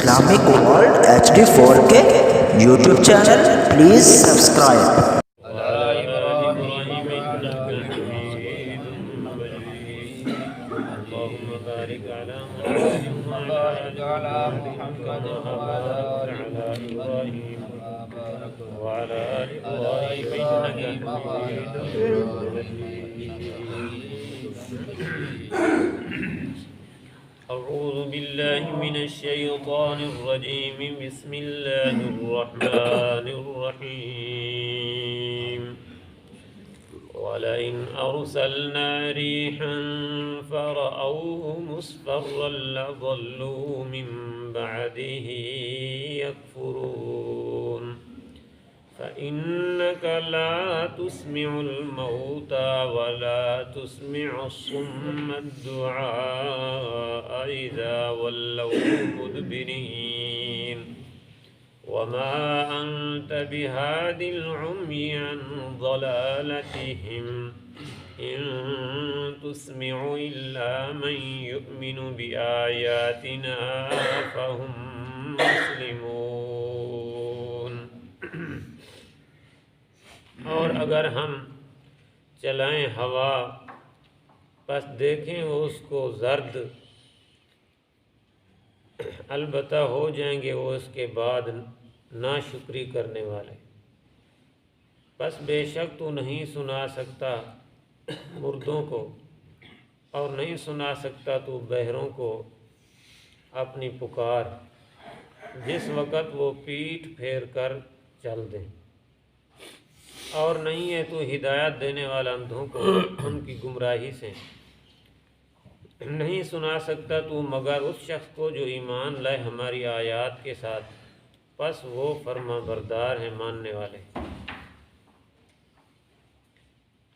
Islamic World HD 4K YouTube channel. Please subscribe. وعلى آل إبراهيم إنك حميد مجيد. اللهم بارك على محمد وعلى آل محمد كما باركت على إبراهيم وعلى آل إبراهيم إنك حميد مجيد. أعوذ بالله من الشيطان الرجيم. بسم الله الرحمن الرحيم. ولئن أرسلنا ريحا فرأوه مصفرا لظلوا من بعده يكفرون فإنك لا تسمع الموتى ولا تسمع الصم الدعاء إذا ولوا مدبرين وما أنت بهاد العمي عن ضلالتهم إن تسمع إلا من يؤمن بآياتنا فهم مسلمون. اور اگر ہم چلائیں ہوا پس دیکھیں وہ اس کو زرد، البتہ ہو جائیں گے وہ اس کے بعد ناشکری کرنے والے. پس بے شک تو نہیں سنا سکتا مردوں کو اور نہیں سنا سکتا تو بہروں کو اپنی پکار جس وقت وہ پیٹھ پھیر کر چل دیں، اور نہیں ہے تو ہدایت دینے والا اندھوں کو ان کی گمراہی سے. نہیں سنا سکتا تو مگر اس شخص کو جو ایمان لائے ہماری آیات کے ساتھ، پس وہ فرما بردار ہیں ماننے والے.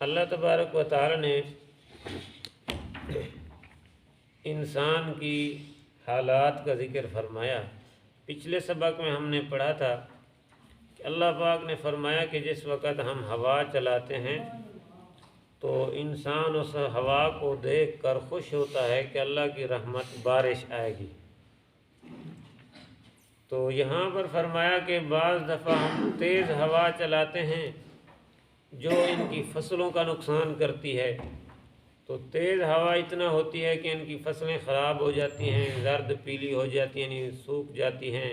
اللہ تبارک و تعالی نے انسان کی حالات کا ذکر فرمایا. پچھلے سبق میں ہم نے پڑھا تھا کہ اللہ پاک نے فرمایا کہ جس وقت ہم ہوا چلاتے ہیں تو انسان اس ہوا کو دیکھ کر خوش ہوتا ہے کہ اللہ کی رحمت بارش آئے گی. تو یہاں پر فرمایا کہ بعض دفعہ ہم تیز ہوا چلاتے ہیں جو ان کی فصلوں کا نقصان کرتی ہے. تو تیز ہوا اتنا ہوتی ہے کہ ان کی فصلیں خراب ہو جاتی ہیں، زرد پیلی ہو جاتی ہیں، یعنی سوکھ جاتی ہیں.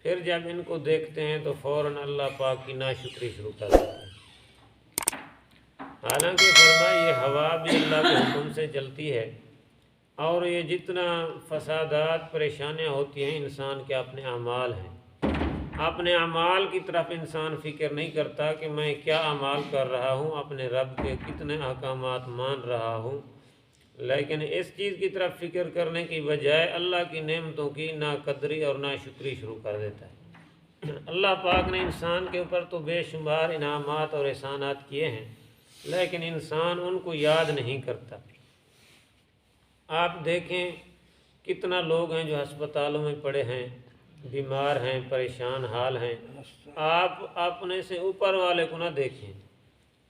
پھر جب ان کو دیکھتے ہیں تو فوراً اللہ پاک کی ناشکری شروع کر دیتے ہیں. حالانکہ فرمایا یہ ہوا بھی اللہ کے حکم سے چلتی ہے، اور یہ جتنا فسادات پریشانیاں ہوتی ہیں انسان کے اپنے اعمال ہیں. اپنے اعمال کی طرف انسان فکر نہیں کرتا کہ میں کیا اعمال کر رہا ہوں، اپنے رب کے کتنے احکامات مان رہا ہوں، لیکن اس چیز کی طرف فکر کرنے کی بجائے اللہ کی نعمتوں کی ناقدری اور ناشکری شروع کر دیتا ہے. اللہ پاک نے انسان کے اوپر تو بے شمار انعامات اور احسانات کیے ہیں، لیکن انسان ان کو یاد نہیں کرتا. آپ دیکھیں کتنا لوگ ہیں جو ہسپتالوں میں پڑے ہیں، بیمار ہیں، پریشان حال ہیں. آپ اپنے سے اوپر والے کو نہ دیکھیں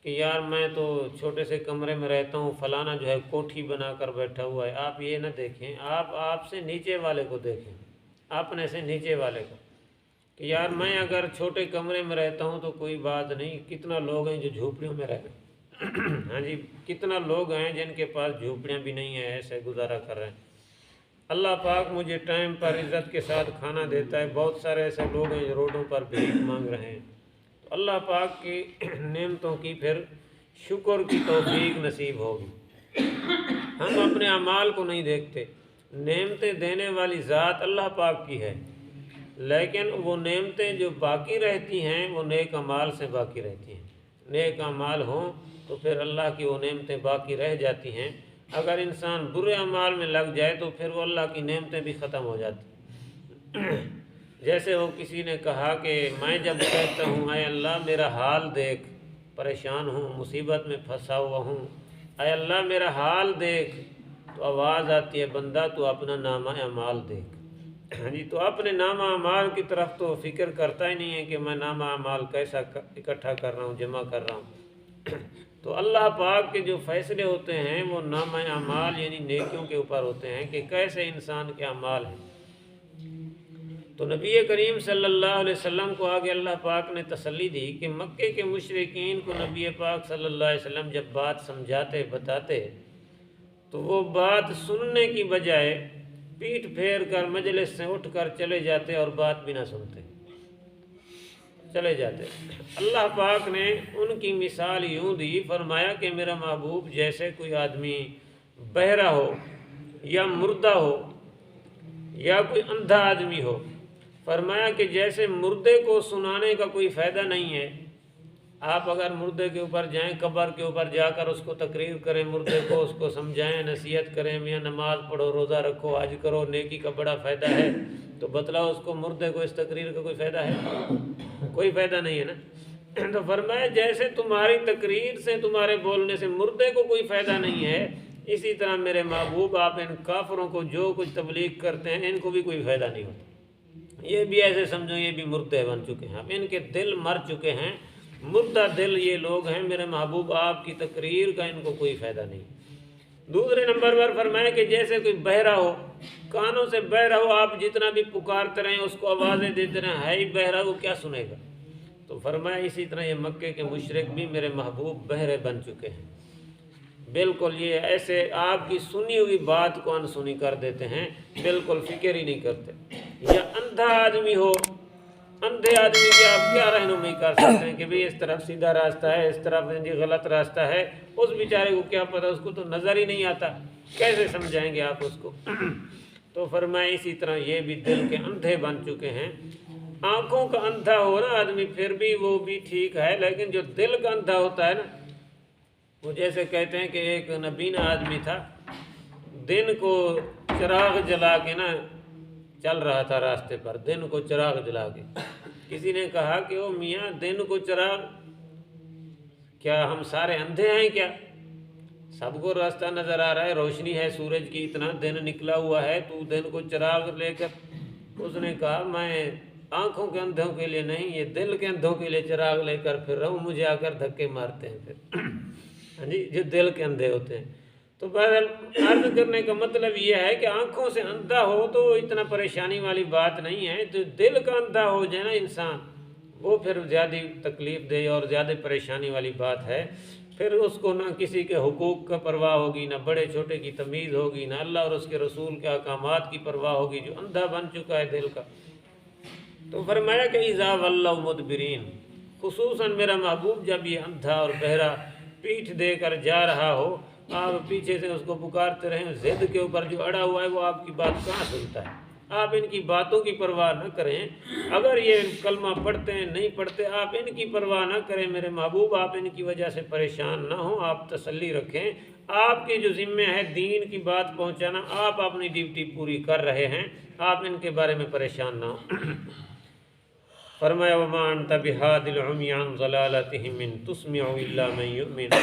کہ یار میں تو چھوٹے سے کمرے میں رہتا ہوں، فلانا جو ہے کوٹھی بنا کر بیٹھا ہوا ہے. آپ یہ نہ دیکھیں، آپ سے نیچے والے کو دیکھیں، اپنے سے نیچے والے کو کہ یار میں اگر چھوٹے کمرے میں رہتا ہوں تو کوئی بات نہیں. کتنا لوگ ہیں جو جھوپڑیوں میں رہ رہے ہیں. ہاں جی، کتنا لوگ ہیں جن کے پاس جھوپڑیاں بھی نہیں ہیں، ایسے گزارا کر رہے ہیں. اللہ پاک مجھے ٹائم پر عزت کے ساتھ کھانا دیتا ہے. بہت سارے ایسے لوگ ہیں جو روڈوں پر بھیک مانگ رہے ہیں. تو اللہ پاک کی نعمتوں کی پھر شکر کی توفیق نصیب ہوگی. ہم اپنے اعمال کو نہیں دیکھتے. نعمتیں دینے والی ذات اللہ پاک کی ہے، لیکن وہ نعمتیں جو باقی رہتی ہیں وہ نیک اعمال سے باقی رہتی ہیں. نیک اعمال ہوں تو پھر اللہ کی وہ نعمتیں باقی رہ جاتی ہیں. اگر انسان برے اعمال میں لگ جائے تو پھر وہ اللہ کی نعمتیں بھی ختم ہو جاتی. جیسے وہ کسی نے کہا کہ میں جب کہتا ہوں اے اللہ میرا حال دیکھ، پریشان ہوں، مصیبت میں پھنسا ہوا ہوں، اے اللہ میرا حال دیکھ، تو آواز آتی ہے بندہ تو اپنا نامہ اعمال دیکھ. جی، تو اپنے نامہ اعمال کی طرف تو فکر کرتا ہی نہیں ہے کہ میں نامہ اعمال کیسا اکٹھا کر رہا ہوں، جمع کر رہا ہوں. تو اللہ پاک کے جو فیصلے ہوتے ہیں وہ نامہ اعمال یعنی نیکیوں کے اوپر ہوتے ہیں کہ کیسے انسان کے اعمال ہیں. تو نبی کریم صلی اللہ علیہ وسلم کو آگے اللہ پاک نے تسلی دی کہ مکے کے مشرکین کو نبی پاک صلی اللہ علیہ وسلم جب بات سمجھاتے بتاتے تو وہ بات سننے کی بجائے پیٹھ پھیر کر مجلس سے اٹھ کر چلے جاتے اور بات بھی نہ سنتے، چلے جاتے۔ اللہ پاک نے ان کی مثال یوں دی، فرمایا کہ میرا محبوب جیسے کوئی آدمی بہرا ہو یا مردہ ہو یا کوئی اندھا آدمی ہو، فرمایا کہ جیسے مردے کو سنانے کا کوئی فائدہ نہیں ہے، آپ اگر مردے کے اوپر جائیں، قبر کے اوپر جا کر اس کو تقریر کریں، مردے کو اس کو سمجھائیں، نصیحت کریں، میاں نماز پڑھو، روزہ رکھو، حج کرو، نیکی کا بڑا فائدہ ہے، تو بتلاؤ اس کو مردے کو اس تقریر کا کوئی فائدہ ہے؟ کوئی فائدہ نہیں ہے نا۔ تو فرمایا جیسے تمہاری تقریر سے، تمہارے بولنے سے مردے کو کوئی فائدہ نہیں ہے، اسی طرح میرے محبوب آپ ان کافروں کو جو کچھ تبلیغ کرتے ہیں ان کو بھی کوئی فائدہ نہیں ہوتا۔ یہ بھی ایسے سمجھو یہ بھی مردے بن چکے ہیں، اب ان کے دل مر چکے ہیں، مردہ دل یہ لوگ ہیں، میرے محبوب آپ کی تقریر کا ان کو کوئی فائدہ نہیں۔ دوسرے نمبر پر فرمایا کہ جیسے کوئی بہرا ہو، کانوں سے بہرا ہو، آپ جتنا بھی پکارتے رہیں، اس کو آوازیں دیتے رہیں، ہے ہی بہرا، وہ کیا سنے گا؟ تو فرمایا اسی طرح یہ مکے کے مشرک بھی میرے محبوب بہرے بن چکے ہیں، بالکل یہ ایسے آپ کی سنی ہوئی بات کو انسنی کر دیتے ہیں، بالکل فکر ہی نہیں کرتے۔ یا اندھا آدمی ہو، اندھے آدمی کی آپ کیا رہنمائی کر سکتے ہیں کہ بھئی اس طرف سیدھا راستہ ہے، اس طرف غلط راستہ ہے، اس بیچارے کو کیا پتہ، اس کو تو نظر ہی نہیں آتا، کیسے سمجھائیں گے آپ اس کو؟ تو فرمائے اسی طرح یہ بھی دل کے اندھے بن چکے ہیں۔ آنکھوں کا اندھا ہو نا آدمی پھر بھی وہ بھی ٹھیک ہے، لیکن جو دل کا اندھا ہوتا ہے نا، وہ جیسے کہتے ہیں کہ ایک نبینا آدمی تھا، دن کو چراغ جلا کے نا چل رہا تھا راستے پر، دن کو چراغ جلا کے۔ کسی نے کہا کہ او میاں دن کو چراغ، کیا ہم سارے اندھے ہیں کیا؟ سب کو راستہ نظر آ رہا ہے، روشنی ہے سورج کی، اتنا دن نکلا ہوا ہے، تو دن کو چراغ لے کر؟ اس نے کہا میں آنکھوں کے اندھوں کے لیے نہیں، یہ دل کے اندھوں کے لیے چراغ لے کر پھر رہا ہوں، مجھے آ کر دھکے مارتے ہیں پھر۔ ہاں جی، جو دل کے اندھے ہوتے ہیں۔ تو بہرحال عرض کرنے کا مطلب یہ ہے کہ آنکھوں سے اندھا ہو تو اتنا پریشانی والی بات نہیں ہے، جو دل کا اندھا ہو جائے نا انسان، وہ پھر زیادہ تکلیف دہ اور زیادہ پریشانی والی بات ہے۔ پھر اس کو نہ کسی کے حقوق کا پرواہ ہوگی، نہ بڑے چھوٹے کی تمیز ہوگی، نہ اللہ اور اس کے رسول کے احکامات کی پرواہ ہوگی، جو اندھا بن چکا ہے دل کا۔ تو فرمایا کہ اذا ولوا مدبرین، خصوصاً میرا محبوب جب یہ اندھا اور بہرا پیٹھ دے کر جا رہا ہو، آپ پیچھے سے اس کو پکارتے رہیں، ضد کے اوپر جو اڑا ہوا ہے وہ آپ کی بات کہاں سنتا ہے؟ آپ ان کی باتوں کی پرواہ نہ کریں، اگر یہ کلمہ پڑھتے ہیں نہیں پڑھتے آپ ان کی پرواہ نہ کریں، میرے محبوب آپ ان کی وجہ سے پریشان نہ ہوں، آپ تسلی رکھیں، آپ کے جو ذمہ ہے دین کی بات پہنچانا، آپ اپنی ڈیوٹی پوری کر رہے ہیں، آپ ان کے بارے میں پریشان نہ ہوں۔ فرمایا وما انت بہاد العمی عن ضلالتہم ان تسمع الا من یؤمن،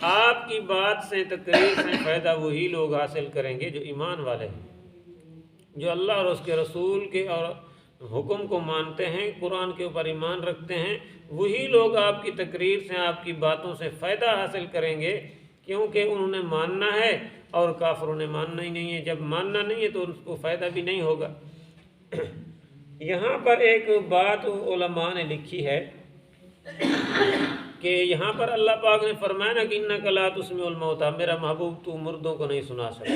آپ کی بات سے تقریر سے فائدہ وہی لوگ حاصل کریں گے جو ایمان والے ہیں، جو اللہ اور اس کے رسول کے اور حکم کو مانتے ہیں، قرآن کے اوپر ایمان رکھتے ہیں، وہی لوگ آپ کی تقریر سے، آپ کی باتوں سے فائدہ حاصل کریں گے، کیونکہ انہوں نے ماننا ہے اور کافروں نے ماننا ہی نہیں ہے۔ جب ماننا نہیں ہے تو ان کو فائدہ بھی نہیں ہوگا۔ یہاں پر ایک بات علماء نے لکھی ہے کہ یہاں پر اللہ پاک نے فرمایا نا کہ انک لا تسمع الموتیٰ، میرا محبوب تو مردوں کو نہیں سنا سکتا۔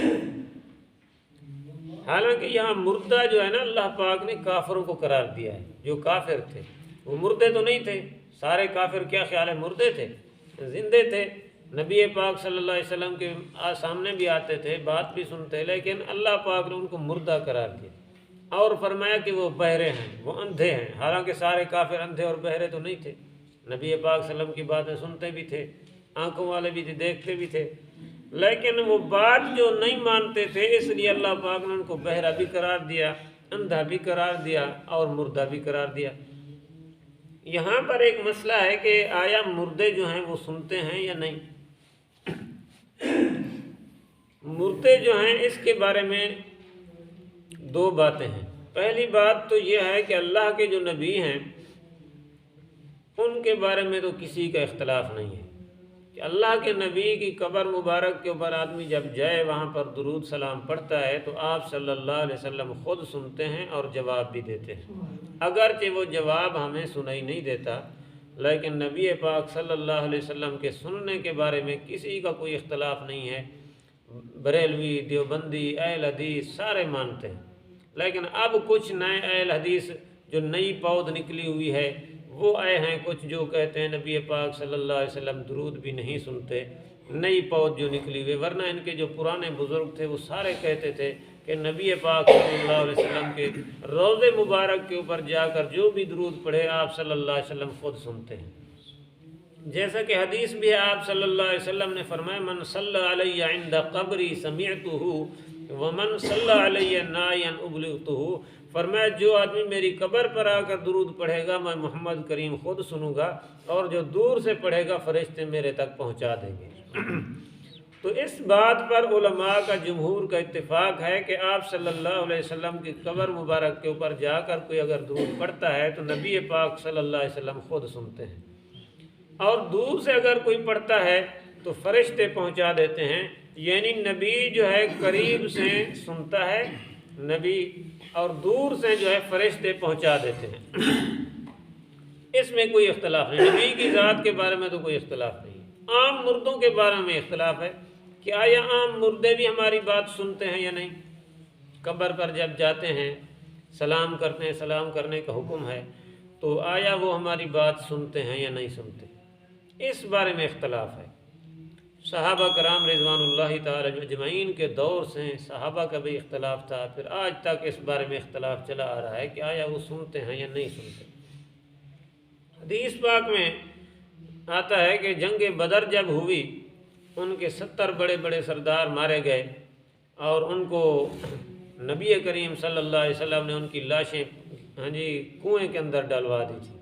حالانکہ یہاں مردہ جو ہے نا اللہ پاک نے کافروں کو قرار دیا ہے، جو کافر تھے وہ مردے تو نہیں تھے، سارے کافر کیا خیال ہے مردے تھے، زندے تھے، نبی پاک صلی اللہ علیہ وسلم کے سامنے بھی آتے تھے، بات بھی سنتے، لیکن اللہ پاک نے ان کو مردہ قرار دیا اور فرمایا کہ وہ بہرے ہیں، وہ اندھے ہیں، حالانکہ سارے کافر اندھے اور بہرے تو نہیں تھے، نبی پاک صلی اللہ علیہ وسلم کی باتیں سنتے بھی تھے، آنکھوں والے بھی تھے، دیکھتے بھی تھے، لیکن وہ بات جو نہیں مانتے تھے، اس لیے اللہ پاک نے ان کو بہرا بھی قرار دیا، اندھا بھی قرار دیا اور مردہ بھی قرار دیا۔ یہاں پر ایک مسئلہ ہے کہ آیا مردے جو ہیں وہ سنتے ہیں یا نہیں؟ مردے جو ہیں اس کے بارے میں دو باتیں ہیں۔ پہلی بات تو یہ ہے کہ اللہ کے جو نبی ہیں ان کے بارے میں تو کسی کا اختلاف نہیں ہے، کہ اللہ کے نبی کی قبر مبارک کے اوپر آدمی جب جائے وہاں پر درود سلام پڑھتا ہے تو آپ صلی اللہ علیہ وسلم خود سنتے ہیں اور جواب بھی دیتے ہیں، اگرچہ وہ جواب ہمیں سنائی نہیں دیتا، لیکن نبی پاک صلی اللہ علیہ وسلم کے سننے کے بارے میں کسی کا کوئی اختلاف نہیں ہے۔ بریلوی، دیوبندی، اہل حدیث سارے مانتے ہیں، لیکن اب کچھ نئے اہل حدیث جو نئی پود نکلی ہوئی ہے وہ آئے ہیں، کچھ جو کہتے ہیں نبی پاک صلی اللہ علیہ وسلم درود بھی نہیں سنتے، نئی پود جو نکلی ہوئی، ورنہ ان کے جو پرانے بزرگ تھے وہ سارے کہتے تھے کہ نبی پاک صلی اللہ علیہ وسلم کے روضے مبارک کے اوپر جا کر جو بھی درود پڑھے آپ صلی اللہ علیہ وسلم خود سنتے ہیں۔ جیسا کہ حدیث بھی ہے، آپ صلی اللہ علیہ وسلم نے فرمایا من صلی علیہ عند قبری سمعتہ ومن صلی علیہ نائیا ابلغتہ، فرمایا جو آدمی میری قبر پر آ کر درود پڑھے گا میں محمد کریم خود سنوں گا، اور جو دور سے پڑھے گا فرشتے میرے تک پہنچا دیں گے۔ تو اس بات پر علماء کا جمہور کا اتفاق ہے کہ آپ صلی اللہ علیہ وسلم کی قبر مبارک کے اوپر جا کر کوئی اگر درود پڑھتا ہے تو نبی پاک صلی اللہ علیہ وسلم خود سنتے ہیں، اور دور سے اگر کوئی پڑھتا ہے تو فرشتے پہنچا دیتے ہیں، یعنی نبی جو ہے قریب سے سنتا ہے نبی، اور دور سے جو ہے فرشتے پہنچا دیتے ہیں۔ اس میں کوئی اختلاف نہیں، نبی کی ذات کے بارے میں تو کوئی اختلاف نہیں۔ عام مردوں کے بارے میں اختلاف ہے کہ آیا عام مردے بھی ہماری بات سنتے ہیں یا نہیں؟ قبر پر جب جاتے ہیں سلام کرتے ہیں، سلام کرنے کا حکم ہے، تو آیا وہ ہماری بات سنتے ہیں یا نہیں سنتے؟ اس بارے میں اختلاف ہے۔ صحابہ کرام رضوان اللہ تعالی اجمعین کے دور سے صحابہ کا بھی اختلاف تھا، پھر آج تک اس بارے میں اختلاف چلا آ رہا ہے کہ آیا وہ سنتے ہیں یا نہیں سنتے۔ حدیث پاک میں آتا ہے کہ جنگ بدر جب ہوئی، ان کے 70 بڑے بڑے سردار مارے گئے، اور ان کو نبی کریم صلی اللہ علیہ وسلم نے ان کی لاشیں کنویں کے اندر ڈالوا دی تھی۔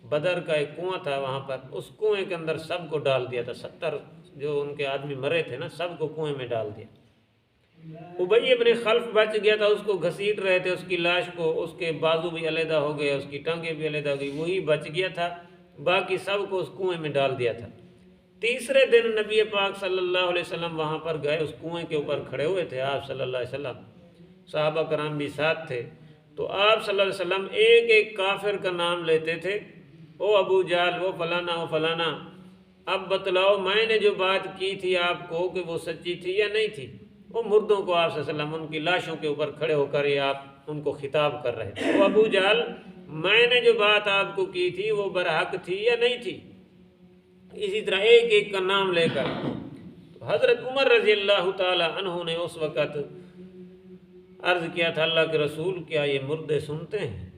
بدر کا ایک کنواں تھا وہاں پر، اس کنویں کے اندر سب کو ڈال دیا تھا، 70 جو ان کے آدمی مرے تھے نا سب کو کنویں میں ڈال دیا۔ ابی ابن خلف بچ گیا تھا، اس کو گھسیٹ رہے تھے اس کی لاش کو، اس کے بازو بھی علیحدہ ہو گئے، اس کی ٹانگیں بھی علیحدہ ہو گئی، وہی بچ گیا تھا، باقی سب کو اس کنویں میں ڈال دیا تھا۔ تیسرے دن نبی پاک صلی اللہ علیہ وسلم وہاں پر گئے، اس کنویں کے اوپر کھڑے ہوئے تھے آپ صلی اللہ علیہ وسلم، صحابہ کرام بھی ساتھ تھے، تو آپ صلی اللہ علیہ وسلم ایک ایک کافر کا نام لیتے تھے، او ابو جہل، وہ فلانا، وہ فلانا، اب بتلاؤ میں نے جو بات کی تھی آپ کو کہ وہ سچی تھی یا نہیں تھی؟ وہ مردوں کو آپ صلی اللہ علیہ وسلم ان کی لاشوں کے اوپر کھڑے ہو کر یہ آپ ان کو خطاب کر رہے تھے، وہ ابو جہل میں نے جو بات آپ کو کی تھی وہ برحق تھی یا نہیں تھی؟ اسی طرح ایک ایک کا نام لے کر تو حضرت عمر رضی اللہ تعالی عنہ نے اس وقت عرض کیا تھا اللہ کے رسول کیا یہ مردے سنتے ہیں؟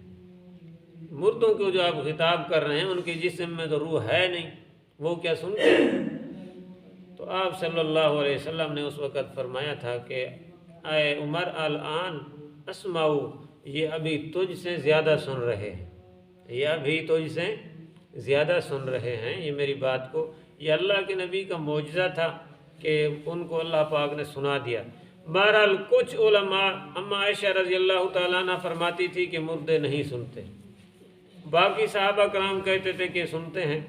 مردوں کو جو آپ خطاب کر رہے ہیں ان کے جسم میں تو روح ہے نہیں، وہ کیا سنتے ہیں؟ تو آپ صلی اللہ علیہ وسلم نے اس وقت فرمایا تھا کہ اے عمر الان اسمعو، یہ ابھی تجھ سے زیادہ سن رہے ہیں، یہ ابھی تجھ سے زیادہ سن رہے ہیں یہ میری بات کو۔ یہ اللہ کے نبی کا معجزہ تھا کہ ان کو اللہ پاک نے سنا دیا۔ بہرحال کچھ علماء، اما عائشہ رضی اللہ تعالیٰ عنہ فرماتی تھی کہ مردے نہیں سنتے، باقی صحابہ کرام کہتے تھے کہ سنتے ہیں۔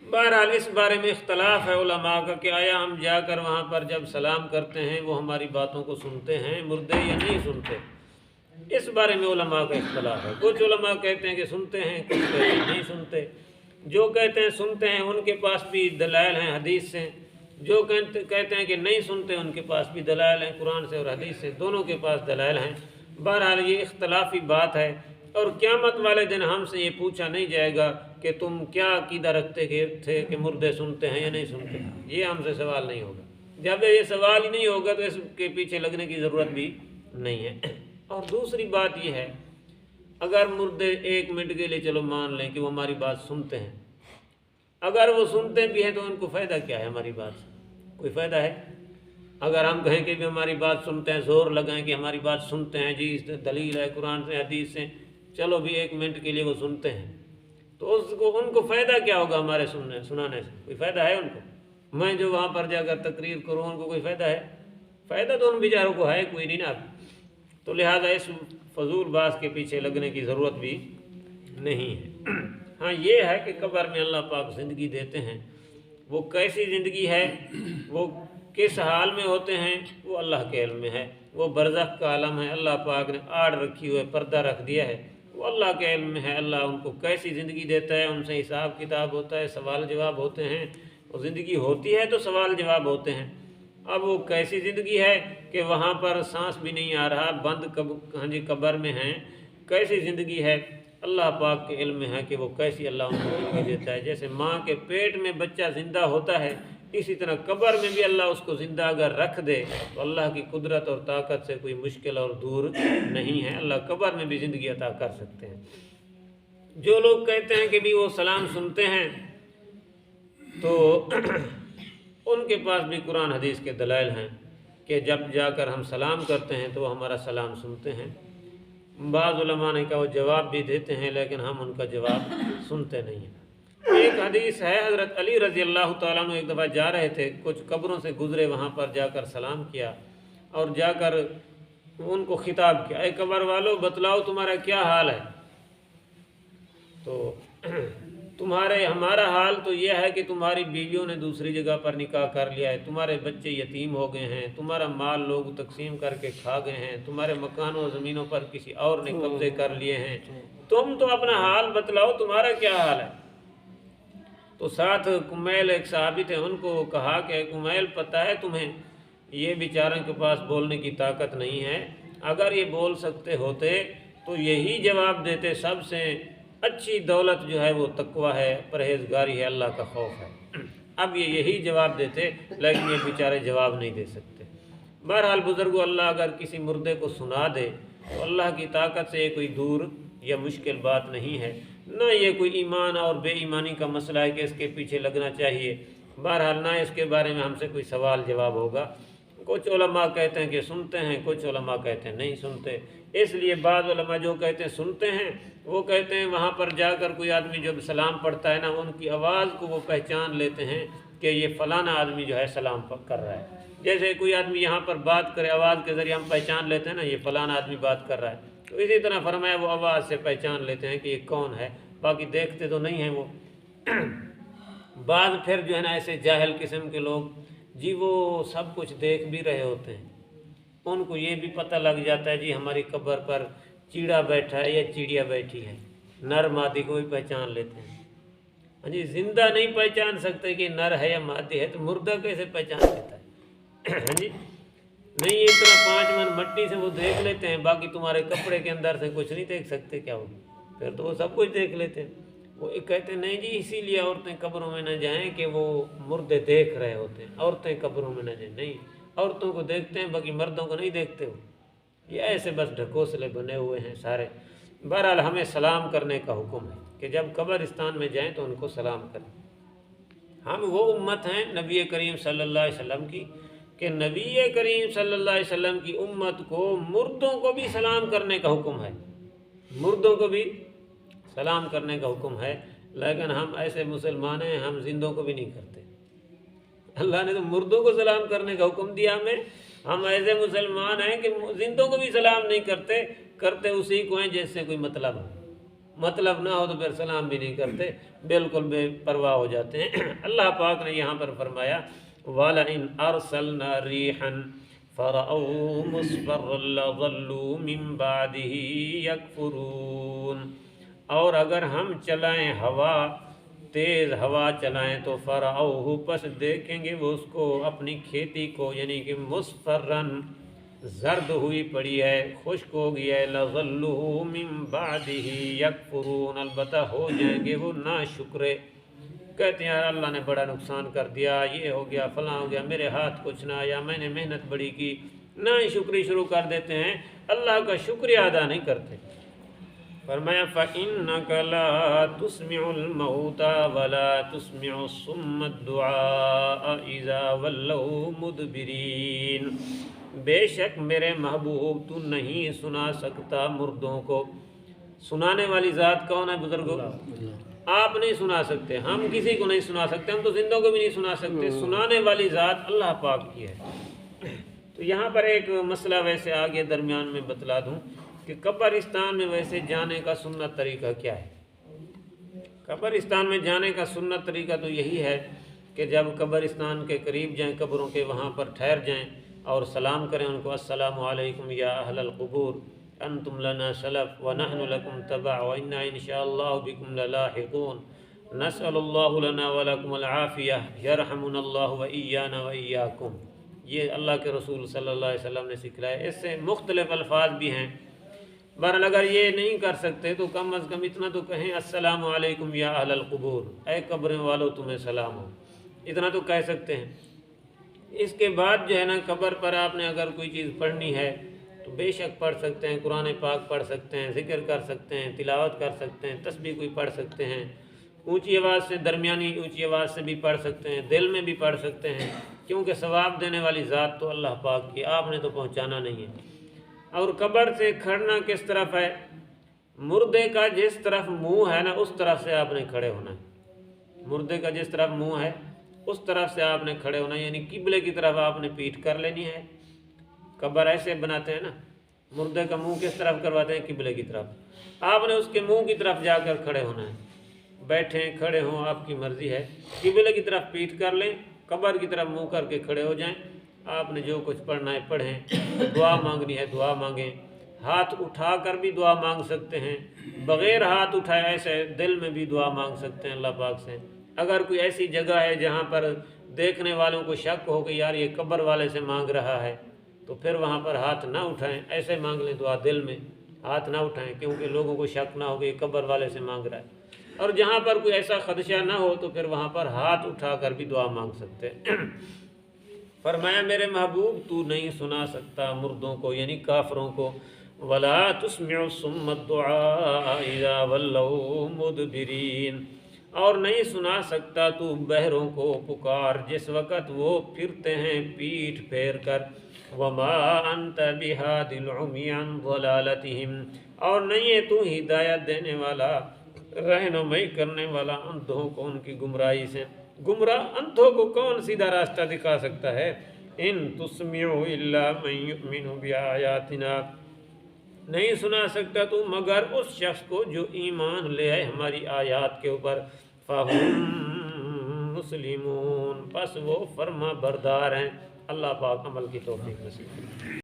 بہرحال اس بارے میں اختلاف ہے علماء کا کہ آیا ہم جا کر وہاں پر جب سلام کرتے ہیں وہ ہماری باتوں کو سنتے ہیں مردے یا نہیں سنتے، اس بارے میں علماء کا اختلاف ہے۔ کچھ علماء کہتے ہیں کہ سنتے ہیں، کچھ کہتے ہیں نہیں سنتے۔ جو کہتے ہیں سنتے ہیں ان کے پاس بھی دلائل ہیں حدیث سے، جو کہتے ہیں کہ نہیں سنتے ان کے پاس بھی دلائل ہیں قرآن سے اور حدیث سے، دونوں کے پاس دلائل ہیں۔ بہرحال یہ اختلافی بات ہے، اور قیامت والے دن ہم سے یہ پوچھا نہیں جائے گا کہ تم کیا عقیدہ رکھتے تھے کہ مردے سنتے ہیں یا نہیں سنتے، یہ ہم سے سوال نہیں ہوگا۔ جب یہ سوال ہی نہیں ہوگا تو اس کے پیچھے لگنے کی ضرورت بھی نہیں ہے۔ اور دوسری بات یہ ہے، اگر مردے 1 منٹ کے لیے چلو مان لیں کہ وہ ہماری بات سنتے ہیں، اگر وہ سنتے بھی ہیں تو ان کو فائدہ کیا ہے ہماری بات سے؟ کوئی فائدہ ہے؟ اگر ہم کہیں کہ بھی ہماری بات سنتے ہیں، زور لگائیں کہ ہماری بات سنتے ہیں، جی اس دلیل ہے قرآن سے حدیث سے، چلو بھی 1 منٹ کے لیے وہ سنتے ہیں، تو ان کو فائدہ کیا ہوگا ہمارے سنانے سے؟ کوئی فائدہ ہے ان کو؟ میں جو وہاں پر جا کر تقریر کروں ان کو کوئی فائدہ ہے؟ فائدہ تو ان بیچاروں کو ہے کوئی نہیں نا۔ تو لہٰذا اس فضول باز کے پیچھے لگنے کی ضرورت بھی نہیں ہے۔ ہاں یہ ہے کہ قبر میں اللہ پاک زندگی دیتے ہیں، وہ کیسی زندگی ہے، وہ کس حال میں ہوتے ہیں، وہ اللہ کے علم میں ہے۔ وہ برزخ کا عالم ہے، اللہ پاک نے آڑ رکھی ہوئے، پردہ رکھ دیا ہے، وہ اللہ کے علم میں ہے۔ اللہ ان کو کیسی زندگی دیتا ہے، ان سے حساب کتاب ہوتا ہے، سوال جواب ہوتے ہیں۔ وہ زندگی ہوتی ہے تو سوال جواب ہوتے ہیں۔ اب وہ کیسی زندگی ہے کہ وہاں پر سانس بھی نہیں آ رہا، بند قبر میں ہیں، کیسی زندگی ہے اللہ پاک کے علم میں ہے کہ وہ کیسی اللہ ان کو زندگی دیتا ہے۔ جیسے ماں کے پیٹ میں بچہ زندہ ہوتا ہے، اسی طرح قبر میں بھی اللہ اس کو زندہ اگر رکھ دے تو اللہ کی قدرت اور طاقت سے کوئی مشکل اور دور نہیں ہے۔ اللہ قبر میں بھی زندگی عطا کر سکتے ہیں۔ جو لوگ کہتے ہیں کہ بھی وہ سلام سنتے ہیں تو ان کے پاس بھی قرآن حدیث کے دلائل ہیں کہ جب جا کر ہم سلام کرتے ہیں تو وہ ہمارا سلام سنتے ہیں۔ بعض علماء نے کہا وہ جواب بھی دیتے ہیں لیکن ہم ان کا جواب سنتے نہیں ہیں۔ ایک حدیث ہے، حضرت علی رضی اللہ تعالیٰ عنہ ایک دفعہ جا رہے تھے، کچھ قبروں سے گزرے، وہاں پر جا کر سلام کیا اور جا کر ان کو خطاب کیا، اے قبر والو بتلاؤ تمہارا کیا حال ہے؟ تو ہمارا حال تو یہ ہے کہ تمہاری بیویوں نے دوسری جگہ پر نکاح کر لیا ہے، تمہارے بچے یتیم ہو گئے ہیں، تمہارا مال لوگ تقسیم کر کے کھا گئے ہیں، تمہارے مکانوں زمینوں پر کسی اور نے قبضے کر لیے ہیں، تم تو اپنا حال بتلاؤ تمہارا کیا حال ہے؟ تو ساتھ کمیل ایک صحابی تھے، ان کو کہا کہ کمیل پتہ ہے تمہیں یہ بیچاروں کے پاس بولنے کی طاقت نہیں ہے، اگر یہ بول سکتے ہوتے تو یہی جواب دیتے، سب سے اچھی دولت جو ہے وہ تقویٰ ہے، پرہیزگاری ہے، اللہ کا خوف ہے۔ اب یہ یہی جواب دیتے لیکن یہ بیچارے جواب نہیں دے سکتے۔ بہرحال بزرگو، اللہ اگر کسی مردے کو سنا دے تو اللہ کی طاقت سے یہ کوئی دور یا مشکل بات نہیں ہے، نہ یہ کوئی ایمان اور بے ایمانی کا مسئلہ ہے کہ اس کے پیچھے لگنا چاہیے۔ بہرحال نہ اس کے بارے میں ہم سے کوئی سوال جواب ہوگا۔ کچھ علماء کہتے ہیں کہ سنتے ہیں، کچھ علماء کہتے ہیں نہیں سنتے۔ اس لیے بعض علماء جو کہتے ہیں سنتے ہیں، وہ کہتے ہیں وہاں پر جا کر کوئی آدمی جب سلام پڑھتا ہے نا، ان کی آواز کو وہ پہچان لیتے ہیں کہ یہ فلانا آدمی جو ہے سلام کر رہا ہے۔ جیسے کوئی آدمی یہاں پر بات کرے، آواز کے ذریعے ہم پہچان لیتے ہیں نا یہ فلانا آدمی بات کر رہا ہے، تو اسی طرح فرمایا وہ آواز سے پہچان لیتے ہیں کہ یہ کون ہے، باقی دیکھتے تو نہیں ہیں وہ۔ بعض پھر جو ہے نا ایسے جاہل قسم کے لوگ جی وہ سب کچھ دیکھ بھی رہے ہوتے ہیں، ان کو یہ بھی پتہ لگ جاتا ہے جی ہماری قبر پر چیڑا بیٹھا ہے یا چڑیا بیٹھی ہے، نر مادی کو بھی پہچان لیتے ہیں۔ ہاں جی، زندہ نہیں پہچان سکتے کہ نر ہے یا مادی ہے تو مردہ کیسے پہچان لیتا ہے؟ ہاں جی، نہیں اس طرح 5 من مٹی سے وہ دیکھ لیتے ہیں، باقی تمہارے کپڑے کے اندر سے کچھ نہیں دیکھ سکتے کیا ہوگی؟ پھر تو وہ سب کچھ دیکھ لیتے ہیں۔ وہ کہتے ہیں نہیں جی اسی لیے عورتیں قبروں میں نہ جائیں کہ وہ مردے دیکھ رہے ہوتے ہیں، عورتیں قبروں میں نہ جائیں۔ نہیں، عورتوں کو دیکھتے ہیں باقی مردوں کو نہیں دیکھتے ہو، یہ ایسے بس ڈھکوسلے بنے ہوئے ہیں سارے۔ بہرحال ہمیں سلام کرنے کا حکم ہے کہ جب قبرستان میں جائیں تو ان کو سلام کریں۔ ہم وہ امت ہیں نبی کریم صلی اللہ علیہ وسلم کی کہ نبی کریم صلی اللہ علیہ وسلم کی امت کو مردوں کو بھی سلام کرنے کا حکم ہے، مردوں کو بھی سلام کرنے کا حکم ہے، لیکن ہم ایسے مسلمان ہیں ہم زندوں کو بھی نہیں کرتے۔ اللہ نے تو مردوں کو سلام کرنے کا حکم دیا ہمیں، ہم ایسے مسلمان ہیں کہ زندوں کو بھی سلام نہیں کرتے، کرتے اسی کو ہیں جس سے کوئی مطلب ہو، مطلب نہ ہو تو پھر سلام بھی نہیں کرتے، بالکل بے پرواہ ہو جاتے ہیں۔ اللہ پاک نے یہاں پر فرمایا وَلَئِنْ أَرْسَلْنَا رِيحًا فَرَأَوْهُ مُصْفَرًّا لَظَلُّوا مِنْ بَعْدِهِ يَكْفُرُونَ، اور اگر ہم چلائیں ہوا، تیز ہوا چلائیں تو فرعوہ پس دیکھیں گے وہ اس کو، اپنی کھیتی کو، یعنی کہ مصفرن زرد ہوئی پڑی ہے، خشک ہو گیا ہے، لظلوا من بعدہ یکفرون، البتہ ہو جائیں گے وہ ناشکرے، کہتے ہیں یار اللہ نے بڑا نقصان کر دیا، یہ ہو گیا فلاں ہو گیا، میرے ہاتھ کچھ نہ آیا، میں نے محنت بڑی کی، ناشکری شروع کر دیتے ہیں، اللہ کا شکریہ ادا نہیں کرتے۔ فرمایا فَإِنَّكَ لَا تُسْمِعُ الْمَوْتَى وَلَا تُسْمِعُ الصُّمَّ الدُّعَاءَ إِذَا وَلَّوْا مُدْبِرِينَ، بے شک میرے محبوب تو نہیں سنا سکتا مردوں کو۔ سنانے والی ذات کون ہے بزرگوں؟ آپ نہیں سنا سکتے، ہم کسی کو نہیں سنا سکتے، ہم تو زندوں کو بھی نہیں سنا سکتے، سنانے والی ذات اللہ پاک کی ہے۔ تو یہاں پر ایک مسئلہ ویسے آگے درمیان میں بتلا دوں کہ قبرستان میں ویسے جانے کا سنت طریقہ کیا ہے۔ قبرستان میں جانے کا سنت طریقہ تو یہی ہے کہ جب قبرستان کے قریب جائیں، قبروں کے وہاں پر ٹھہر جائیں اور سلام کریں ان کو، السلام علیکم یا اہل القبور انتم لنا سلف ونحن لکم تبع وانا انشاءاللہ بکم للاحقون نسأل اللہ لنا ولکم العافیہ یرحمنا اللہ وایانا وایاکم۔ یہ اللہ کے رسول صلی اللہ علیہ وسلم نے سکھلایا۔ اس سے مختلف الفاظ بھی ہیں۔ بہرحال اگر یہ نہیں کر سکتے تو کم از کم اتنا تو کہیں السلام علیکم یا اہل القبور، اے قبریں والو تمہیں سلام ہو، اتنا تو کہہ سکتے ہیں۔ اس کے بعد جو ہے نا قبر پر آپ نے اگر کوئی چیز پڑھنی ہے تو بے شک پڑھ سکتے ہیں، قرآن پاک پڑھ سکتے ہیں، ذکر کر سکتے ہیں، تلاوت کر سکتے ہیں، تسبیح کوئی پڑھ سکتے ہیں، اونچی آواز سے، درمیانی اونچی آواز سے بھی پڑھ سکتے ہیں، دل میں بھی پڑھ سکتے ہیں، کیونکہ ثواب دینے والی ذات تو اللہ پاک کی، آپ نے تو پہنچانا نہیں ہے۔ اور قبر سے کھڑنا کس طرف ہے؟ مردے کا جس طرف منہ ہے نا اس طرف سے آپ نے کھڑے ہونا ہے۔ مردے کا جس طرف منہ ہے اس طرف سے آپ نے کھڑے ہونا ہے، یعنی قبلے کی طرف آپ نے پیٹھ کر لینی ہے۔ قبر ایسے بناتے ہیں نا، مردے کا منہ کس طرف کرواتے ہیں؟ قبلے کی طرف۔ آپ نے اس کے منہ کی طرف جا کر کھڑے ہونا ہے، بیٹھیں کھڑے ہوں آپ کی مرضی ہے، قبلے کی طرف پیٹھ کر لیں، قبر کی طرف منہ کر کے کھڑے ہو جائیں۔ آپ نے جو کچھ پڑھنا ہے پڑھیں، دعا مانگنی ہے دعا مانگیں، ہاتھ اٹھا کر بھی دعا مانگ سکتے ہیں، بغیر ہاتھ اٹھائے ایسے دل میں بھی دعا مانگ سکتے ہیں اللہ پاک سے۔ اگر کوئی ایسی جگہ ہے جہاں پر دیکھنے والوں کو شک ہو کہ یار یہ قبر والے سے مانگ رہا ہے تو پھر وہاں پر ہاتھ نہ اٹھائیں، ایسے مانگ لیں دعا دل میں، ہاتھ نہ اٹھائیں، کیونکہ لوگوں کو شک نہ ہو کہ یہ قبر والے سے مانگ رہا ہے۔ اور جہاں پر کوئی ایسا خدشہ نہ ہو تو پھر وہاں پر ہاتھ اٹھا کر بھی دعا مانگ سکتے ہیں۔ فرمایا میرے محبوب تو نہیں سنا سکتا مردوں کو یعنی کافروں کو، وَلَا تُسْمِعُ الصُّمَّ الدُّعَاءَ إِذَا وَلَّوْا مُدْبِرِينَ، اور نہیں سنا سکتا تو بہروں کو پکار جس وقت وہ پھرتے ہیں پیٹھ پھیر کر، وَمَا أَنْتَ بِهَادِ الْعُمْيِ عَنْ ضَلَالَتِهِمْ، اور نہیں ہے تو ہدایت دینے والا، رہنمائی کرنے والا اندھوں کو ان کی گمراہی سے۔ گمراہ اندھوں کو کون سیدھا راستہ دکھا سکتا ہے؟ ان تسمع الا من یؤمن بآیاتنا، نہیں سنا سکتا تو مگر اس شخص کو جو ایمان لے آئے ہماری آیات کے اوپر، فہم مسلمون، پس وہ فرما بردار ہیں۔ اللہ پاک عمل کی توفیق نصیب کرے۔